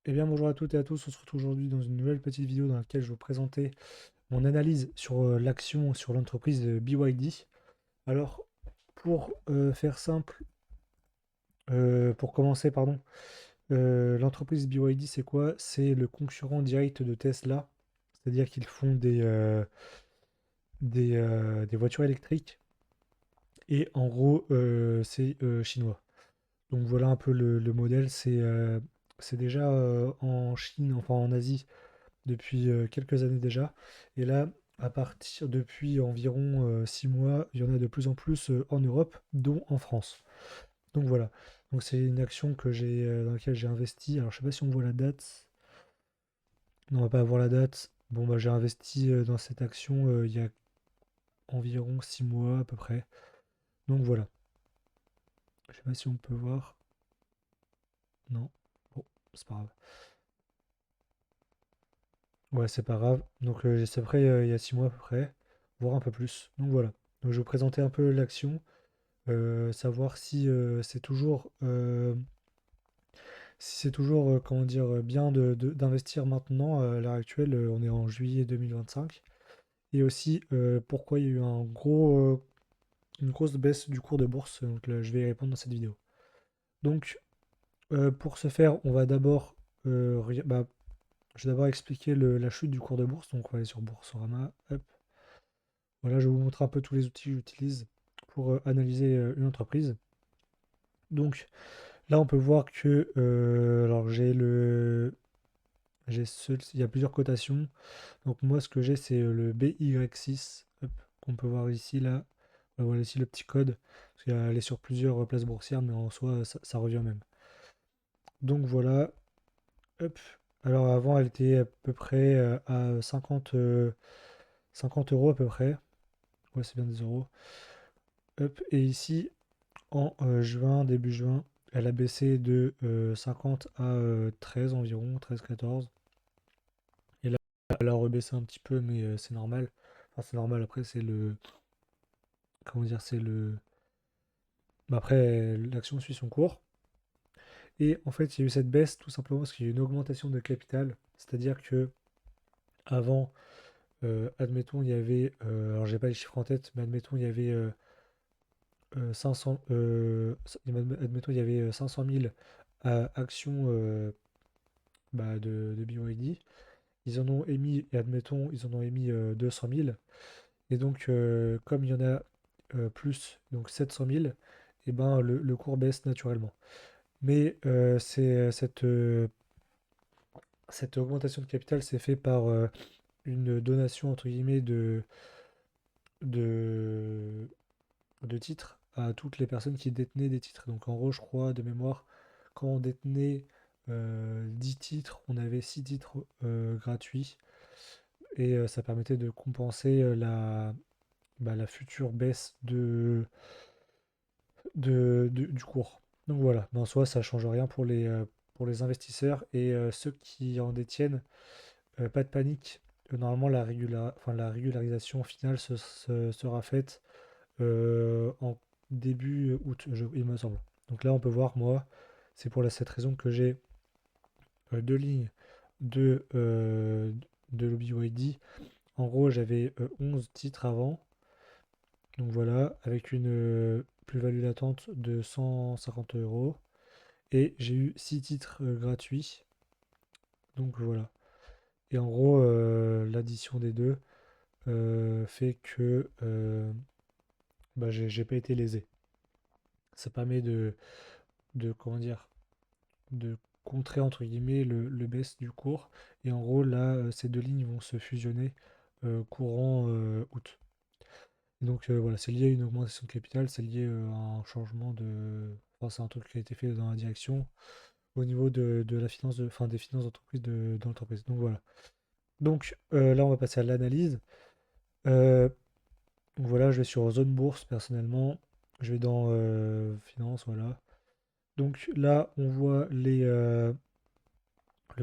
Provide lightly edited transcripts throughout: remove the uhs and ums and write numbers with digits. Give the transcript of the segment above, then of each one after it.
Eh bien bonjour à toutes et à tous, on se retrouve aujourd'hui dans une nouvelle petite vidéo dans laquelle je vais vous présenter mon analyse sur l'action sur l'entreprise de BYD. Alors pour faire simple, pour commencer pardon, l'entreprise BYD c'est quoi? C'est le concurrent direct de Tesla, c'est-à-dire qu'ils font des voitures électriques et en gros c'est chinois. Donc voilà un peu le modèle, c'est déjà en Chine, enfin en Asie depuis quelques années déjà. Et là, à partir depuis environ 6 mois, il y en a de plus en plus en Europe, dont en France. Donc voilà. Donc c'est une action dans laquelle j'ai investi. Alors je sais pas si on voit la date. Non, on va pas voir la date. Bon bah j'ai investi dans cette action il y a environ 6 mois à peu près. Donc voilà. Je sais pas si on peut voir. Non. Bon, c'est pas grave. Ouais, c'est pas grave. Donc c'est après il y a 6 mois à peu près, voire un peu plus. Donc voilà. Donc je vais vous présenter un peu l'action. Savoir si c'est toujours comment dire, bien d'investir maintenant. À l'heure actuelle, on est en juillet 2025. Et aussi pourquoi il y a eu une grosse baisse du cours de bourse. Donc là, je vais y répondre dans cette vidéo. Donc pour ce faire, on va d'abord je vais d'abord expliquer la chute du cours de bourse. Donc on va aller sur Boursorama. Hop. Voilà, je vais vous montrer un peu tous les outils que j'utilise pour analyser une entreprise. Donc là, on peut voir que alors il y a plusieurs cotations. Donc moi, ce que j'ai, c'est le BY6 hop, qu'on peut voir ici là. On voit ici le petit code. Parce qu'elle est sur plusieurs places boursières, mais en soi, ça revient même. Donc voilà. Hop. Alors avant, elle était à peu près à 50 euros à peu près. Ouais, c'est bien des euros. Hop. Et ici, en juin, début juin, elle a baissé de 50 à 13 environ, 13-14. Et là, elle a rebaissé un petit peu, mais c'est normal. Enfin, c'est normal, après, c'est le... Comment dire, c'est le... Bah, après, l'action suit son cours. Et en fait, il y a eu cette baisse tout simplement parce qu'il y a eu une augmentation de capital. C'est-à-dire que avant, admettons, il y avait... alors, j'ai pas les chiffres en tête, mais admettons, il y avait 500... admettons, il y avait 500 000 actions de BYD. Ils en ont émis, et admettons, ils en ont émis 200 000. Et donc, comme il y en a plus, donc 700 000, et ben, le cours baisse naturellement. Mais cette augmentation de capital s'est fait par une donation, entre guillemets, de, de titres à toutes les personnes qui détenaient des titres. Donc, en gros, je crois, de mémoire, quand on détenait 10 titres, on avait 6 titres gratuits. Et ça permettait de compenser la future baisse du cours. Donc voilà, mais en soi, ça ne change rien pour les investisseurs et ceux qui en détiennent, pas de panique. Normalement, la régularisation finale sera faite en début août, il me semble. Donc là, on peut voir, moi, c'est pour cette raison que j'ai deux lignes de, euh, de l'OBYD. En gros, j'avais 11 titres avant. Donc voilà, avec une plus-value latente de 150 euros. Et j'ai eu 6 titres gratuits. Donc voilà. Et en gros, l'addition des deux fait que bah, j'ai pas été lésé. Ça permet comment dire, de contrer entre guillemets le baisse du cours. Et en gros, là, ces deux lignes vont se fusionner courant août. Donc voilà, c'est lié à une augmentation de capital, c'est lié à un changement de... Enfin, c'est un truc qui a été fait dans la direction au niveau de la finance, enfin, des finances d'entreprise de l'entreprise. Donc voilà. Donc là, on va passer à l'analyse. Euh, donc voilà, je vais sur zone bourse personnellement. Je vais dans finance, voilà. Donc là, on voit le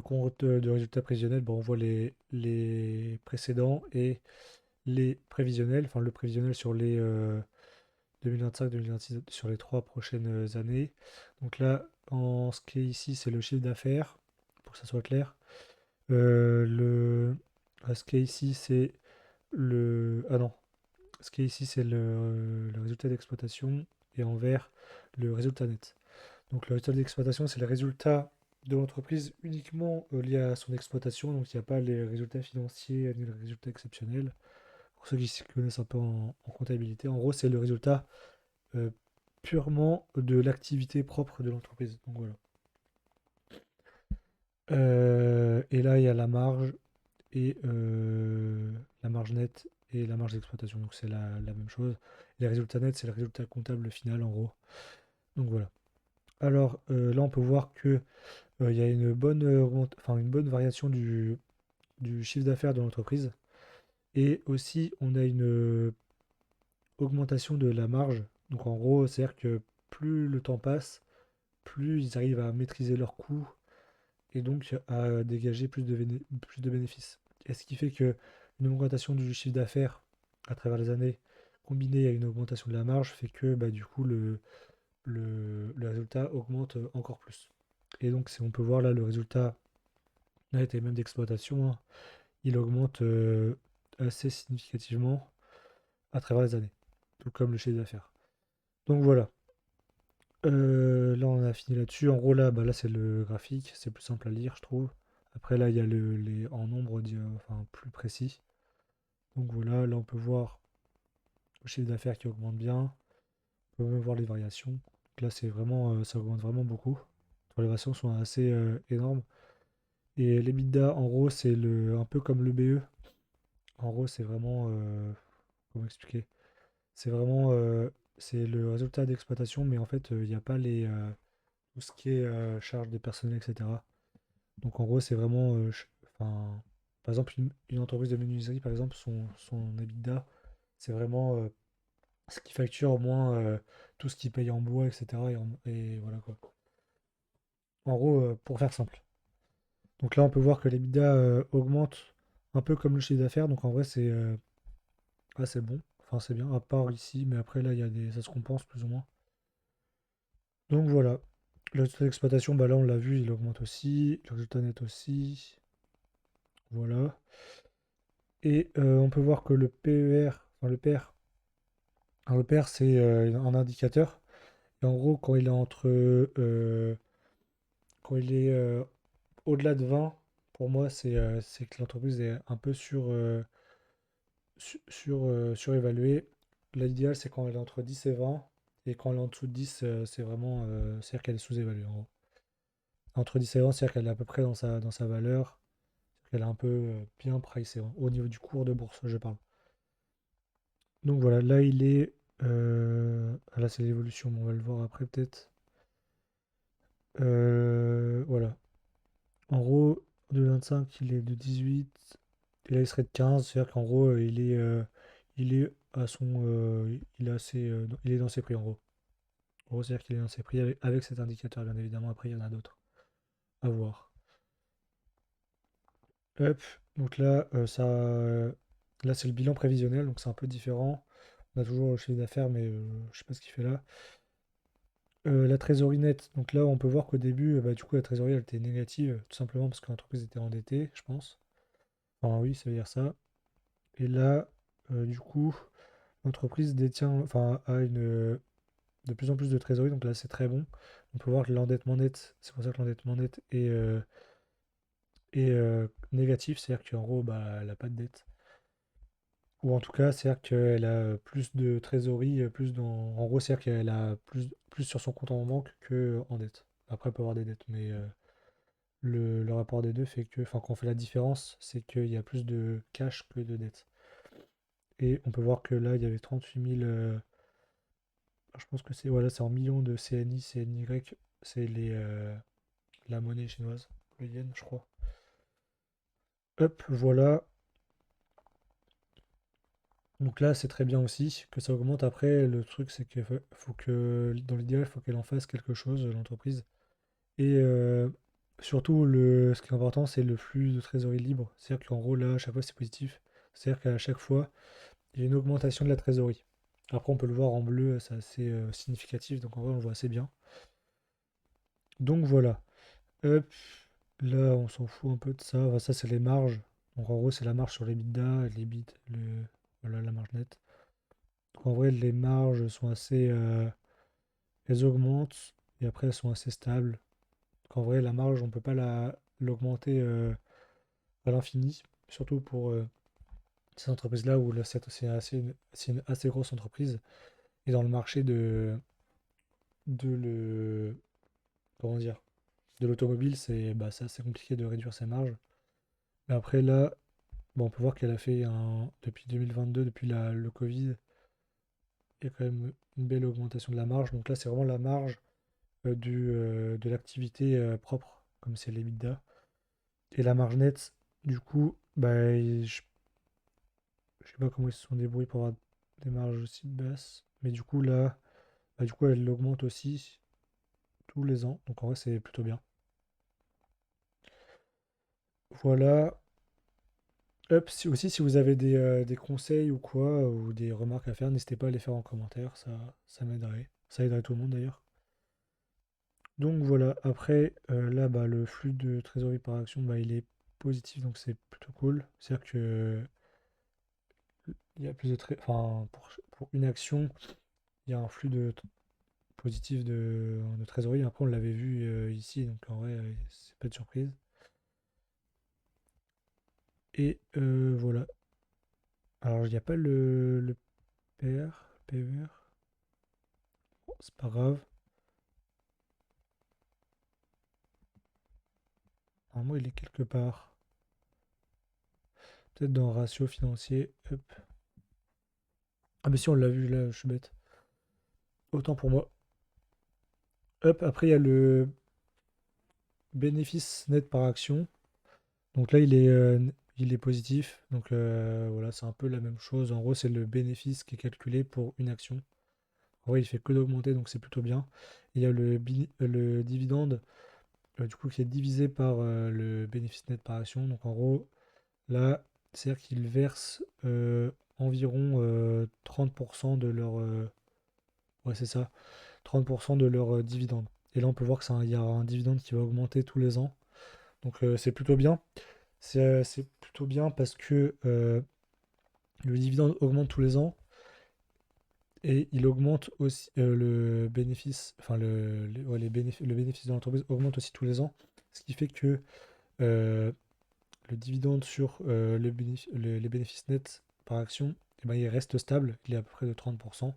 compte de résultats prévisionnels. Bon, on voit les précédents et les prévisionnels, enfin le prévisionnel sur les 2025-2026 sur les 3 prochaines années. Donc là, en ce qui est ici, c'est le chiffre d'affaires pour que ça soit clair. Le... Ce qui est ici, c'est le... Ah non, ce qui est ici, c'est le résultat d'exploitation, et en vert, le résultat net. Donc le résultat d'exploitation, c'est le résultat de l'entreprise uniquement lié à son exploitation, donc il n'y a pas les résultats financiers ni les résultats exceptionnels. Pour ceux qui s'y connaissent un peu en comptabilité, en gros, c'est le résultat euh, purement de l'activité propre de l'entreprise. Donc voilà. Et là, il y a la marge et la marge nette et la marge d'exploitation. Donc c'est la même chose. Les résultats nets, c'est le résultat comptable final en gros. Donc voilà. Alors là, on peut voir que il y a une bonne, enfin, une bonne variation du chiffre d'affaires de l'entreprise. Et aussi, on a une augmentation de la marge. Donc en gros, c'est-à-dire que plus le temps passe, plus ils arrivent à maîtriser leurs coûts et donc à dégager plus de bénéfices. Et ce qui fait que une augmentation du chiffre d'affaires à travers les années, combinée à une augmentation de la marge, fait que bah, du coup le résultat augmente encore plus. Et donc on peut voir là le résultat net et même d'exploitation, hein, il augmente assez significativement à travers les années, tout comme le chiffre d'affaires. Donc voilà. Là, on a fini là-dessus. En gros, là, bah, là c'est le graphique. C'est plus simple à lire, je trouve. Après, là, il y a les en nombre enfin, plus précis. Donc voilà, là, on peut voir le chiffre d'affaires qui augmente bien. On peut même voir les variations. Donc là, c'est vraiment, ça augmente vraiment beaucoup. Les variations sont assez énormes. Et l'EBITDA, en gros, c'est un peu comme le BE. En gros, c'est vraiment, comment expliquer? C'est vraiment, c'est le résultat d'exploitation, mais en fait, il n'y a pas tout ce qui est charge des personnels, etc. Donc en gros, c'est vraiment, enfin, par exemple, une entreprise de menuiserie, par exemple, son EBITDA, c'est vraiment ce qui facture moins tout ce qui paye en bois, etc. Et voilà quoi. En gros, pour faire simple. Donc là, on peut voir que l'EBITDA augmente un peu comme le chiffre d'affaires. Donc en vrai, c'est bon. Enfin, c'est bien, à part ici, mais après là, ça se compense plus ou moins. Donc voilà. Le résultat d'exploitation, bah là, on l'a vu, il augmente aussi. Le résultat net aussi. Voilà. Et on peut voir que le PER, enfin le PER, alors le PER c'est un indicateur. Et en gros, quand il est au-delà de 20, pour moi, c'est que l'entreprise est un peu surévaluée. L'idéal, c'est quand elle est entre 10 et 20. Et quand elle est en dessous de 10, c'est vraiment, c'est-à-dire qu'elle est sous-évaluée en gros. Entre 10 et 20, c'est-à-dire qu'elle est à peu près dans sa valeur. C'est-à-dire qu'elle est un peu bien pricée, hein, au niveau du cours de bourse, je parle. Donc voilà, là il est. Là c'est l'évolution, mais on va le voir après peut-être. Voilà. En gros, de 25, il est de 18. Et là il serait de 15. C'est-à-dire qu'en gros, il est à son. Il est assez, il est dans ses prix en gros. En gros, c'est-à-dire qu'il est dans ses prix avec cet indicateur, bien évidemment. Après, il y en a d'autres à voir. Hop. Donc là, là c'est le bilan prévisionnel, donc c'est un peu différent. On a toujours le chiffre d'affaires, mais je sais pas ce qu'il fait là. La trésorerie nette, donc là on peut voir qu'au début, bah, du coup la trésorerie elle était négative, tout simplement parce que l'entreprise était endettée, je pense. Enfin oui, ça veut dire ça. Et là, du coup, l'entreprise détient, enfin a de plus en plus de trésorerie, donc là c'est très bon. On peut voir que l'endettement net, c'est pour ça que l'endettement net est négatif, c'est-à-dire qu'en gros, bah, elle n'a pas de dette. Ou en tout cas, c'est-à-dire qu'elle a plus de trésorerie, En gros, c'est-à-dire qu'elle a plus sur son compte en banque que en dette. Après, elle peut avoir des dettes, mais le rapport des deux fait que, enfin, quand on fait la différence, c'est qu'il y a plus de cash que de dette. Et on peut voir que là, il y avait 38 000, je pense que c'est en millions de CNI, CNY, c'est la monnaie chinoise, le yen, je crois. Hop, voilà. Donc là, c'est très bien aussi que ça augmente. Après, le truc, c'est qu'il faut que, dans l'idéal, il faut qu'elle en fasse quelque chose, l'entreprise. Et surtout, ce qui est important, c'est le flux de trésorerie libre. C'est-à-dire qu'en gros, là, à chaque fois, c'est positif. C'est-à-dire qu'à chaque fois, il y a une augmentation de la trésorerie. Après, on peut le voir en bleu, c'est assez significatif. Donc en vrai, on le voit assez bien. Donc voilà. Hop. Là, on s'en fout un peu de ça. Enfin, ça, c'est les marges. Donc, en gros, c'est la marge sur les bidas, voilà, la marge nette. Donc, en vrai, les marges sont assez. Elles augmentent et après, elles sont assez stables. Donc, en vrai, la marge, on peut pas l'augmenter à l'infini. Surtout pour ces entreprises-là où là, c'est une assez grosse entreprise. Et dans le marché de le. Comment dire? De l'automobile, c'est assez compliqué de réduire ses marges. Mais après, là, bon, on peut voir qu'elle a fait depuis 2022, depuis le Covid, il y a quand même une belle augmentation de la marge. Donc là, c'est vraiment la marge de l'activité propre, comme c'est l'EBITDA. Et la marge nette, du coup, bah, je sais pas comment ils se sont débrouillés pour avoir des marges aussi basses. Mais du coup, là, bah, du coup, elle augmente aussi tous les ans. Donc en vrai, c'est plutôt bien. Voilà. Hop, aussi, si vous avez des conseils ou quoi, ou des remarques à faire, n'hésitez pas à les faire en commentaire, ça m'aiderait. Ça aiderait tout le monde d'ailleurs. Donc voilà, après, là, bah, le flux de trésorerie par action, bah, il est positif, donc c'est plutôt cool. C'est-à-dire que il y a plus de enfin, pour une action, il y a un flux positif de trésorerie. Après, on l'avait vu ici, donc en vrai, c'est pas de surprise. Et voilà. Alors, il n'y a pas le PER. Bon, c'est pas grave. Normalement, il est quelque part. Peut-être dans ratio financier. Hop. Ah, mais si, on l'a vu là, je suis bête. Autant pour moi. Hop, après, il y a le bénéfice net par action. Donc là, il est positif. Donc voilà, c'est un peu la même chose. En gros, c'est le bénéfice qui est calculé pour une action. En vrai, il fait que d'augmenter, donc c'est plutôt bien. Il y a le dividende, du coup, qui est divisé par le bénéfice net par action. Donc en gros, là, c'est-à-dire qu'ils versent environ 30% de leur. Ouais, c'est ça, 30% de leur dividende. Et là, on peut voir il y a un dividende qui va augmenter tous les ans. Donc c'est plutôt bien. C'est plutôt bien parce que le dividende augmente tous les ans et il augmente aussi le bénéfice, enfin ouais, le bénéfice de l'entreprise augmente aussi tous les ans, ce qui fait que euh, le dividende sur les bénéfices nets par action, eh ben, il reste stable, il est à peu près de 30%,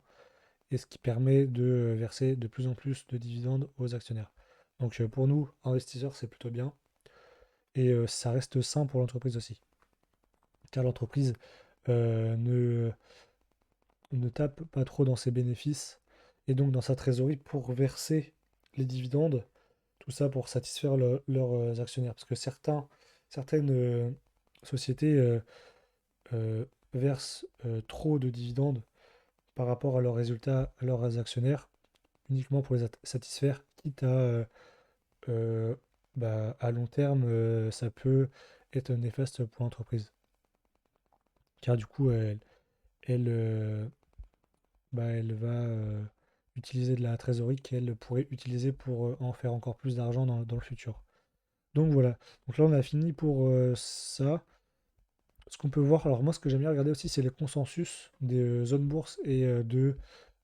et ce qui permet de verser de plus en plus de dividendes aux actionnaires. Donc pour nous, investisseurs, c'est plutôt bien, et ça reste sain pour l'entreprise aussi, car l'entreprise ne tape pas trop dans ses bénéfices et donc dans sa trésorerie pour verser les dividendes, tout ça pour satisfaire leurs actionnaires. Parce que certaines sociétés euh, versent trop de dividendes par rapport à leurs résultats, à leurs actionnaires, uniquement pour les satisfaire, quitte euh, à long terme, ça peut être néfaste pour l'entreprise. Car du coup, elle, elle va utiliser de la trésorerie qu'elle pourrait utiliser pour en faire encore plus d'argent dans le futur. Donc voilà. Donc là, on a fini pour ça. Ce qu'on peut voir, alors moi, ce que j'aime bien regarder aussi, c'est les consensus des zones bourse et de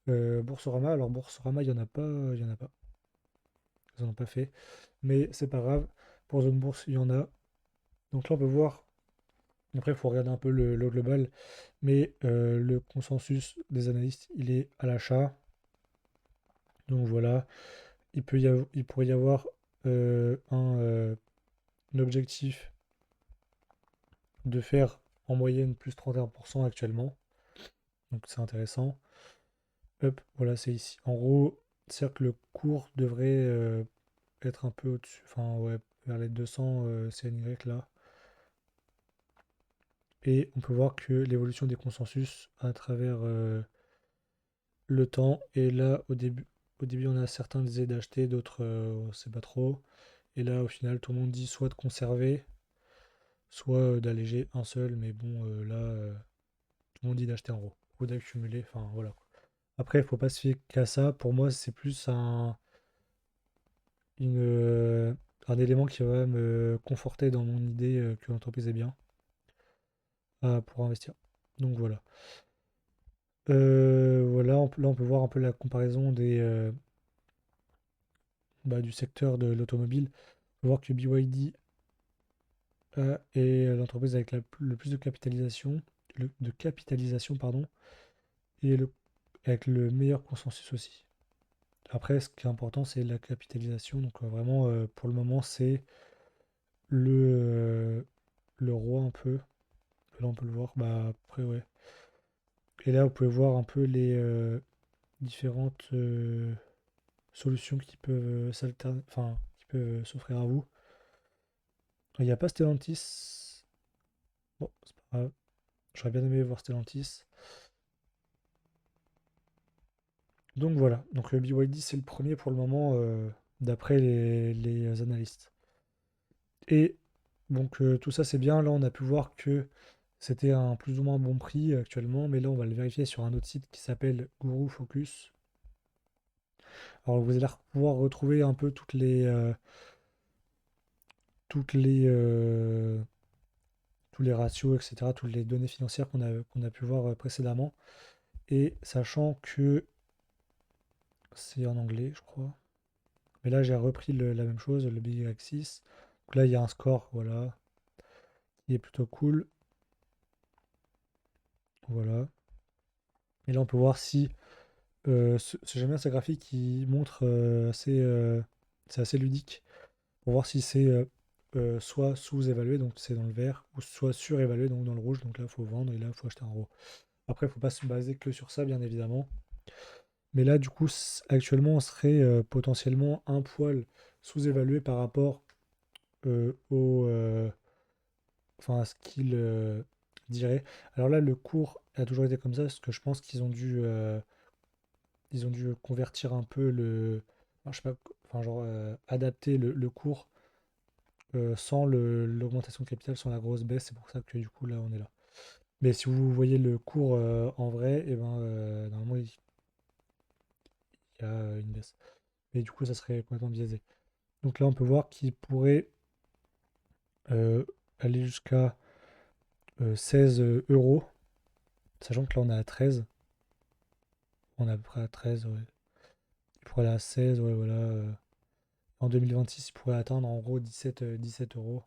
Boursorama. Alors Boursorama, il y en a pas. Ils n'en ont pas fait. Mais c'est pas grave. Pour zone bourse, il y en a. Donc là, on peut voir. Après, il faut regarder un peu le global. Mais le consensus des analystes, il est à l'achat. Donc voilà. Il pourrait y avoir un objectif de faire en moyenne plus 31% actuellement. Donc c'est intéressant. Hop, voilà, c'est ici. En gros, c'est-à-dire que le cours devrait être un peu au-dessus, enfin ouais, vers les 200 CNY là. Et on peut voir que l'évolution des consensus à travers le temps. Et là, au début, on a certains disaient d'acheter, d'autres on sait pas trop. Et là, au final, tout le monde dit soit de conserver, soit d'alléger un seul, mais bon, là, tout le monde dit d'acheter en gros, ou d'accumuler, enfin voilà. Après, il faut pas se fier qu'à ça. Pour moi, c'est plus une, un élément qui va me conforter dans mon idée que l'entreprise est bien pour investir. Donc voilà. Voilà, là on peut voir un peu la comparaison du secteur de l'automobile. On peut voir que BYD est l'entreprise avec le plus de capitalisation, pardon, et avec le meilleur consensus aussi. Après, ce qui est important, c'est la capitalisation. Donc vraiment, pour le moment, c'est le, euh, le roi un peu. Là, on peut le voir. Bah, après, ouais. Et là, vous pouvez voir un peu les différentes solutions qui peuvent qui peuvent s'offrir à vous. Il n'y a pas Stellantis. Bon, c'est pas grave. J'aurais bien aimé voir Stellantis. Donc voilà. Donc le BYD, c'est le premier pour le moment, d'après les analystes. Et donc tout ça, c'est bien. Là, on a pu voir que c'était un plus ou moins bon prix actuellement. Mais là, on va le vérifier sur un autre site qui s'appelle Guru Focus. Alors, vous allez pouvoir retrouver un peu toutes les, tous les ratios, etc., toutes les données financières qu'on a pu voir précédemment. Et sachant que c'est en anglais, je crois. Mais là, j'ai repris la même chose, le Big Axis. Donc là, il y a un score, voilà, qui est plutôt cool. Voilà. Et là, on peut voir si j'aime bien ce graphique qui montre c'est assez ludique pour voir si c'est soit sous-évalué, donc c'est dans le vert, ou soit surévalué, donc dans le rouge. Donc là, il faut vendre et là, il faut acheter en gros. Après, il ne faut pas se baser que sur ça, bien évidemment. Mais là, du coup, actuellement, on serait potentiellement un poil sous-évalué par rapport à ce qu'il dirait. Alors là, le cours a toujours été comme ça, parce que je pense qu'ils ont ils ont dû convertir un peu enfin, je sais pas, enfin, genre adapter le cours sans l'augmentation de capital, sans la grosse baisse. C'est pour ça que du coup, là, on est là. Mais si vous voyez le cours en vrai, et ben, normalement, il y a une baisse. Mais du coup, ça serait complètement biaisé. Donc là, on peut voir qu'il pourrait euh, aller jusqu'à 16 euros, sachant que là, on est à 13. On est à peu près à 13, ouais. Il pourrait aller à 16, ouais, voilà. En 2026, il pourrait atteindre en gros 17 euros,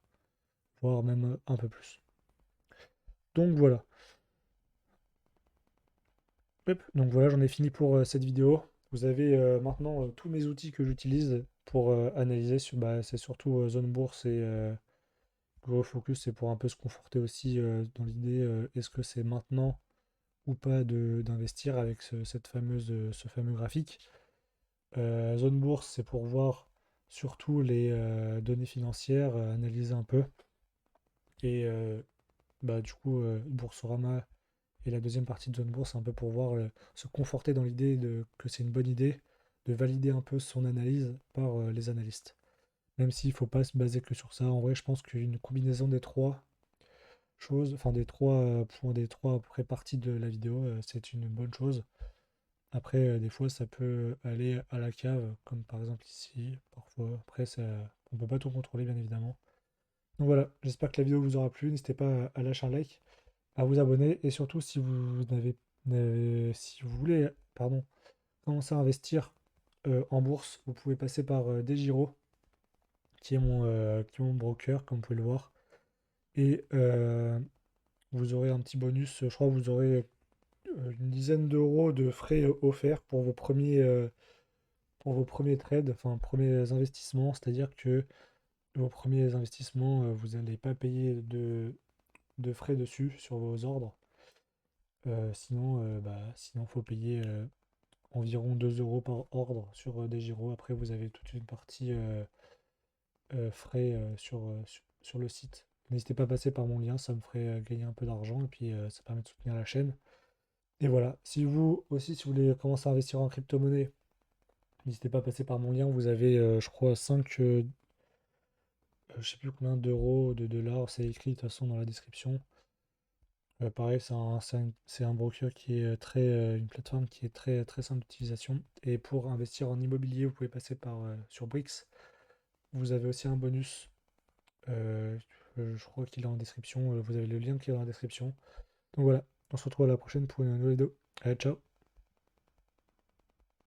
voire même un peu plus. Donc voilà. Hop, donc voilà, j'en ai fini pour cette vidéo. Vous avez maintenant tous mes outils que j'utilise pour analyser. C'est surtout Zone Bourse et Gros Focus, c'est pour un peu se conforter aussi dans l'idée est-ce que c'est maintenant ou pas d'investir avec ce fameux graphique. Zone Bourse, c'est pour voir surtout les données financières, analyser un peu. Et du coup, Boursorama et la deuxième partie de Zone Bourse, c'est un peu pour voir, se conforter dans l'idée que c'est une bonne idée, de valider un peu son analyse par les analystes. Même s'il ne faut pas se baser que sur ça. En vrai, je pense qu'une combinaison des trois choses, enfin des trois points, des trois parties de la vidéo, c'est une bonne chose. Après, des fois, ça peut aller à la cave, comme par exemple ici, parfois. Après, on peut pas tout contrôler, bien évidemment. Donc voilà, j'espère que la vidéo vous aura plu. N'hésitez pas à lâcher un like, à vous abonner, et surtout, si vous voulez, pardon, commencer à investir en bourse, vous pouvez passer par DeGiro, qui est mon broker, comme vous pouvez le voir. Et vous aurez un petit bonus, je crois que vous aurez une dizaine d'euros de frais offerts pour vos premiers trades, enfin premiers investissements, c'est-à-dire que vos premiers investissements, vous n'allez pas payer de frais dessus sur vos ordres. Sinon, faut payer environ 2 euros par ordre sur des gyros. Après, vous avez toute une partie frais sur le site. N'hésitez pas à passer par mon lien, ça me ferait gagner un peu d'argent et puis ça permet de soutenir la chaîne. Et voilà, si vous aussi, si vous voulez commencer à investir en crypto-monnaie, n'hésitez pas à passer par mon lien. Vous avez, je crois, 5, je sais plus combien d'euros, de dollars, c'est écrit de toute façon dans la description. Pareil, c'est un broker qui est une plateforme qui est très, très simple d'utilisation. Et pour investir en immobilier, vous pouvez passer sur Brix. vous avez aussi un bonus. euh, je crois qu'il est en description. Vous avez le lien qui est dans la description. Donc voilà, on se retrouve à la prochaine pour une nouvelle vidéo. Allez, ciao!